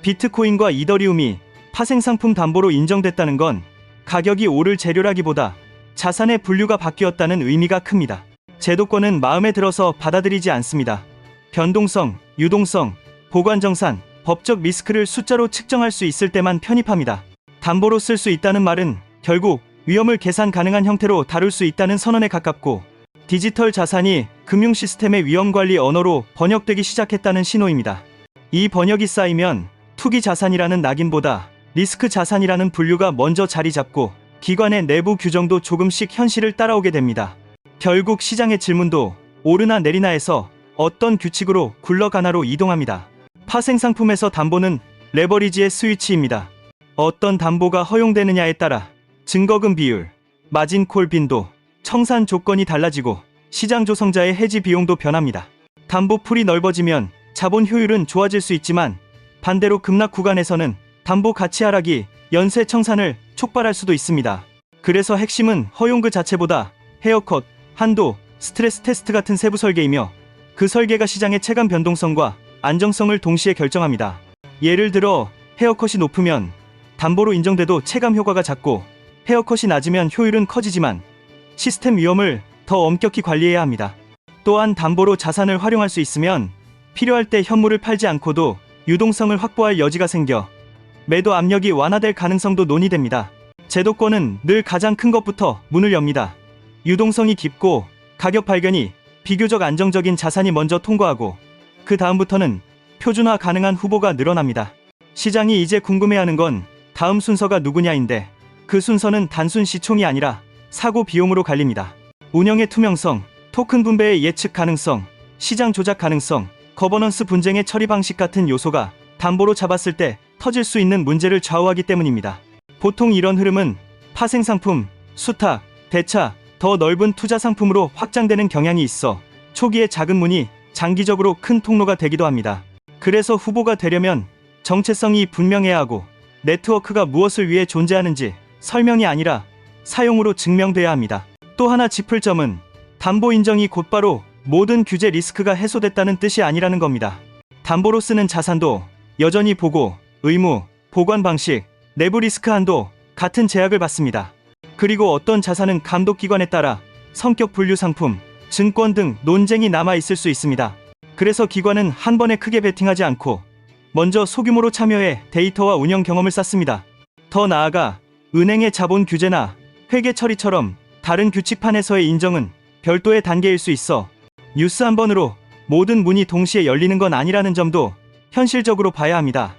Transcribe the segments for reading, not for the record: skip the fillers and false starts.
비트코인과 이더리움이 파생상품 담보로 인정됐다는 건 가격이 오를 재료라기보다 자산의 분류가 바뀌었다는 의미가 큽니다. 제도권은 마음에 들어서 받아들이지 않습니다. 변동성, 유동성, 보관정산, 법적 리스크를 숫자로 측정할 수 있을 때만 편입합니다. 담보로 쓸 수 있다는 말은 결국 위험을 계산 가능한 형태로 다룰 수 있다는 선언에 가깝고, 디지털 자산이 금융 시스템의 위험관리 언어로 번역되기 시작했다는 신호입니다. 이 번역이 쌓이면 투기 자산이라는 낙인보다 리스크 자산이라는 분류가 먼저 자리 잡고 기관의 내부 규정도 조금씩 현실을 따라오게 됩니다. 결국 시장의 질문도 오르나 내리나에서 어떤 규칙으로 굴러가나로 이동합니다. 파생상품에서 담보는 레버리지의 스위치입니다. 어떤 담보가 허용되느냐에 따라 증거금 비율, 마진콜 빈도, 청산 조건이 달라지고 시장 조성자의 해지 비용도 변합니다. 담보 풀이 넓어지면 자본 효율은 좋아질 수 있지만 반대로 급락 구간에서는 담보 가치 하락이 연쇄 청산을 촉발할 수도 있습니다. 그래서 핵심은 허용 그 자체보다 헤어컷, 한도, 스트레스 테스트 같은 세부 설계이며, 그 설계가 시장의 체감 변동성과 안정성을 동시에 결정합니다. 예를 들어 헤어컷이 높으면 담보로 인정돼도 체감 효과가 작고, 헤어컷이 낮으면 효율은 커지지만 시스템 위험을 더 엄격히 관리해야 합니다. 또한 담보로 자산을 활용할 수 있으면 필요할 때 현물을 팔지 않고도 유동성을 확보할 여지가 생겨 매도 압력이 완화될 가능성도 논의됩니다. 제도권은 늘 가장 큰 것부터 문을 엽니다. 유동성이 깊고 가격 발견이 비교적 안정적인 자산이 먼저 통과하고, 그 다음부터는 표준화 가능한 후보가 늘어납니다. 시장이 이제 궁금해하는 건 다음 순서가 누구냐인데, 그 순서는 단순 시총이 아니라 사고 비용으로 갈립니다. 운영의 투명성, 토큰 분배의 예측 가능성, 시장 조작 가능성, 거버넌스 분쟁의 처리 방식 같은 요소가 담보로 잡았을 때 터질 수 있는 문제를 좌우하기 때문입니다. 보통 이런 흐름은 파생상품, 수탁, 대차, 더 넓은 투자 상품으로 확장되는 경향이 있어 초기에 작은 문이 장기적으로 큰 통로가 되기도 합니다. 그래서 후보가 되려면 정체성이 분명해야 하고, 네트워크가 무엇을 위해 존재하는지 설명이 아니라 사용으로 증명돼야 합니다. 또 하나 짚을 점은 담보 인정이 곧바로 모든 규제 리스크가 해소됐다는 뜻이 아니라는 겁니다. 담보로 쓰는 자산도 여전히 보고, 의무, 보관 방식, 내부 리스크 한도 같은 제약을 받습니다. 그리고 어떤 자산은 감독기관에 따라 성격 분류 상품, 증권 등 논쟁이 남아있을 수 있습니다. 그래서 기관은 한 번에 크게 베팅하지 않고 먼저 소규모로 참여해 데이터와 운영 경험을 쌓습니다. 더 나아가 은행의 자본 규제나 회계 처리처럼 다른 규칙판에서의 인정은 별도의 단계일 수 있어 뉴스 한 번으로 모든 문이 동시에 열리는 건 아니라는 점도 현실적으로 봐야 합니다.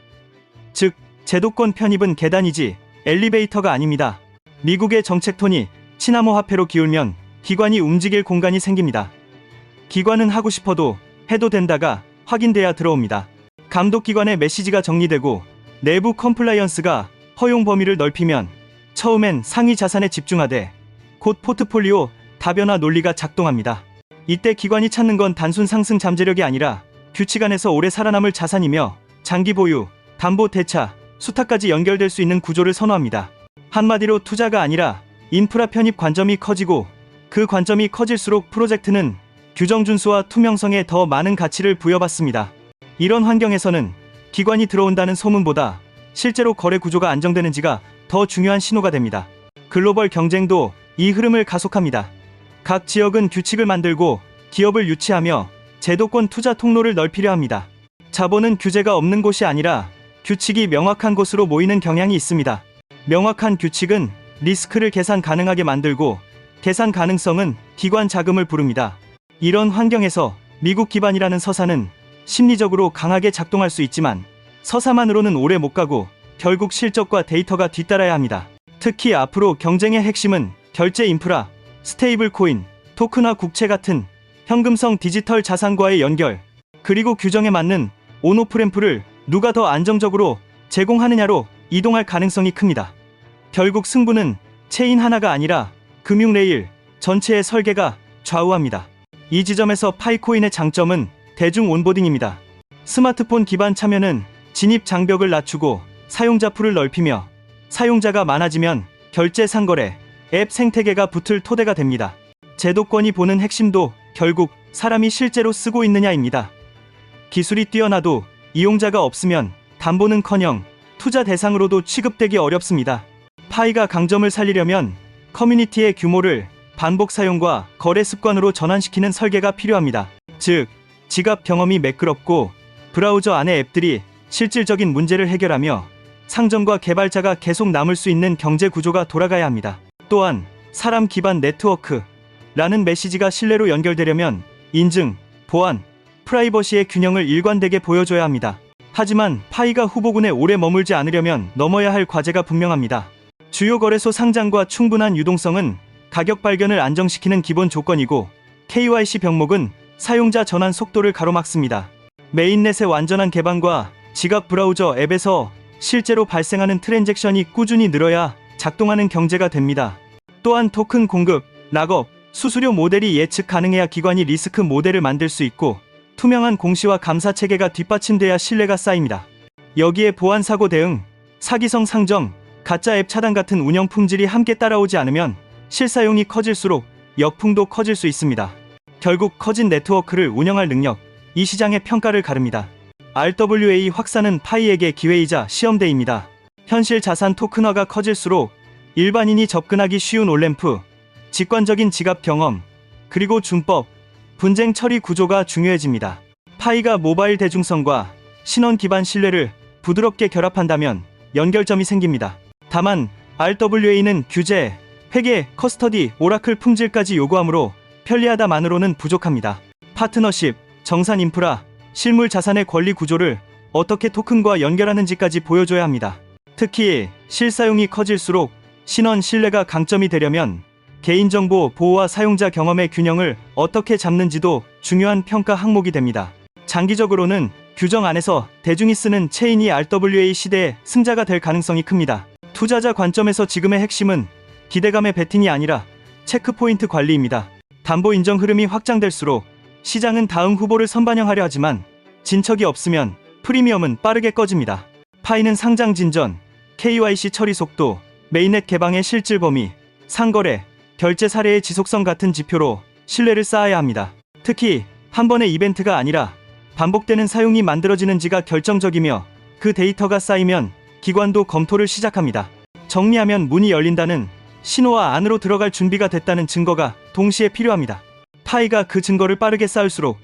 즉, 제도권 편입은 계단이지 엘리베이터가 아닙니다. 미국의 정책 톤이 시나모 화폐로 기울면 기관이 움직일 공간이 생깁니다. 기관은 하고 싶어도 해도 된다가 확인돼야 들어옵니다. 감독기관의 메시지가 정리되고 내부 컴플라이언스가 허용 범위를 넓히면 처음엔 상위 자산에 집중하되 곧 포트폴리오 다변화 논리가 작동합니다. 이때 기관이 찾는 건 단순 상승 잠재력이 아니라 규칙 안에서 오래 살아남을 자산이며, 장기 보유, 담보 대차, 수탁까지 연결될 수 있는 구조를 선호합니다. 한마디로 투자가 아니라 인프라 편입 관점이 커지고, 그 관점이 커질수록 프로젝트는 규정 준수와 투명성에 더 많은 가치를 부여받습니다. 이런 환경에서는 기관이 들어온다는 소문보다 실제로 거래 구조가 안정되는지가 더 중요한 신호가 됩니다. 글로벌 경쟁도 이 흐름을 가속합니다. 각 지역은 규칙을 만들고 기업을 유치하며 제도권 투자 통로를 넓히려 합니다. 자본은 규제가 없는 곳이 아니라 규칙이 명확한 곳으로 모이는 경향이 있습니다. 명확한 규칙은 리스크를 계산 가능하게 만들고, 계산 가능성은 기관 자금을 부릅니다. 이런 환경에서 미국 기반이라는 서사는 심리적으로 강하게 작동할 수 있지만 서사만으로는 오래 못 가고 결국 실적과 데이터가 뒤따라야 합니다. 특히 앞으로 경쟁의 핵심은 결제 인프라, 스테이블 코인, 토큰화 국채 같은 현금성 디지털 자산과의 연결, 그리고 규정에 맞는 온오프 램프를 누가 더 안정적으로 제공하느냐로 이동할 가능성이 큽니다. 결국 승부는 체인 하나가 아니라 금융 레일 전체의 설계가 좌우합니다. 이 지점에서 파이코인의 장점은 대중 온보딩입니다. 스마트폰 기반 참여는 진입 장벽을 낮추고 사용자 풀을 넓히며, 사용자가 많아지면 결제 상거래, 앱 생태계가 붙을 토대가 됩니다. 제도권이 보는 핵심도 결국 사람이 실제로 쓰고 있느냐입니다. 기술이 뛰어나도 이용자가 없으면 담보는커녕 투자 대상으로도 취급되기 어렵습니다. 파이가 강점을 살리려면 커뮤니티의 규모를 반복 사용과 거래 습관으로 전환시키는 설계가 필요합니다. 즉, 지갑 경험이 매끄럽고 브라우저 안의 앱들이 실질적인 문제를 해결하며 상점과 개발자가 계속 남을 수 있는 경제 구조가 돌아가야 합니다. 또한 사람 기반 네트워크라는 메시지가 신뢰로 연결되려면 인증, 보안, 프라이버시의 균형을 일관되게 보여줘야 합니다. 하지만 파이가 후보군에 오래 머물지 않으려면 넘어야 할 과제가 분명합니다. 주요 거래소 상장과 충분한 유동성은 가격 발견을 안정시키는 기본 조건이고, KYC 병목은 사용자 전환 속도를 가로막습니다. 메인넷의 완전한 개방과 지갑 브라우저 앱에서 실제로 발생하는 트랜잭션이 꾸준히 늘어야 작동하는 경제가 됩니다. 또한 토큰 공급, 락업, 수수료 모델이 예측 가능해야 기관이 리스크 모델을 만들 수 있고, 투명한 공시와 감사 체계가 뒷받침돼야 신뢰가 쌓입니다. 여기에 보안 사고 대응, 사기성 상점, 가짜 앱 차단 같은 운영 품질이 함께 따라오지 않으면 실사용이 커질수록 역풍도 커질 수 있습니다. 결국 커진 네트워크를 운영할 능력, 이 시장의 평가를 가릅니다. RWA 확산은 파이에게 기회이자 시험대입니다. 현실 자산 토큰화가 커질수록 일반인이 접근하기 쉬운 올램프, 직관적인 지갑 경험, 그리고 준법, 분쟁 처리 구조가 중요해집니다. 파이가 모바일 대중성과 신원 기반 신뢰를 부드럽게 결합한다면 연결점이 생깁니다. 다만 RWA는 규제, 회계, 커스터디, 오라클 품질까지 요구하므로 편리하다만으로는 부족합니다. 파트너십, 정산 인프라, 실물 자산의 권리 구조를 어떻게 토큰과 연결하는지까지 보여줘야 합니다. 특히 실사용이 커질수록 신원 신뢰가 강점이 되려면 개인정보 보호와 사용자 경험의 균형을 어떻게 잡는지도 중요한 평가 항목이 됩니다. 장기적으로는 규정 안에서 대중이 쓰는 체인이 RWA 시대의 승자가 될 가능성이 큽니다. 투자자 관점에서 지금의 핵심은 기대감의 베팅이 아니라 체크포인트 관리입니다. 담보 인정 흐름이 확장될수록 시장은 다음 후보를 선반영하려 하지만 진척이 없으면 프리미엄은 빠르게 꺼집니다. 파이는 상장 진전, KYC 처리 속도, 메인넷 개방의 실질 범위, 상거래, 결제 사례의 지속성 같은 지표로 신뢰를 쌓아야 합니다. 특히 한 번의 이벤트가 아니라 반복되는 사용이 만들어지는지가 결정적이며, 그 데이터가 쌓이면 기관도 검토를 시작합니다. 정리하면 문이 열린다는 신호와 안으로 들어갈 준비가 됐다는 증거가 동시에 필요합니다. 파이가 그 증거를 빠르게 쌓을수록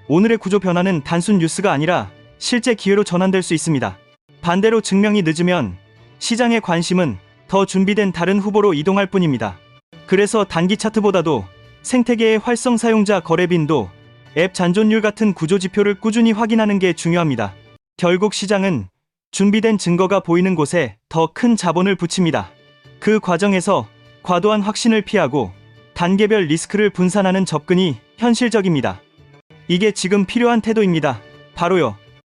오늘의 구조 변화는 단순 뉴스가 아니라 실제 기회로 전환될 수 있습니다. 반대로 증명이 늦으면 시장의 관심은 더 준비된 다른 후보로 이동할 뿐입니다. 그래서 단기 차트보다도 생태계의 활성 사용자 거래 빈도, 앱 잔존율 같은 구조 지표를 꾸준히 확인하는 게 중요합니다. 결국 시장은 준비된 증거가 보이는 곳에 더 큰 자본을 붙입니다. 그 과정에서 과도한 확신을 피하고 단계별 리스크를 분산하는 접근이 현실적입니다. 이게 지금 필요한 태도입니다. 바로요.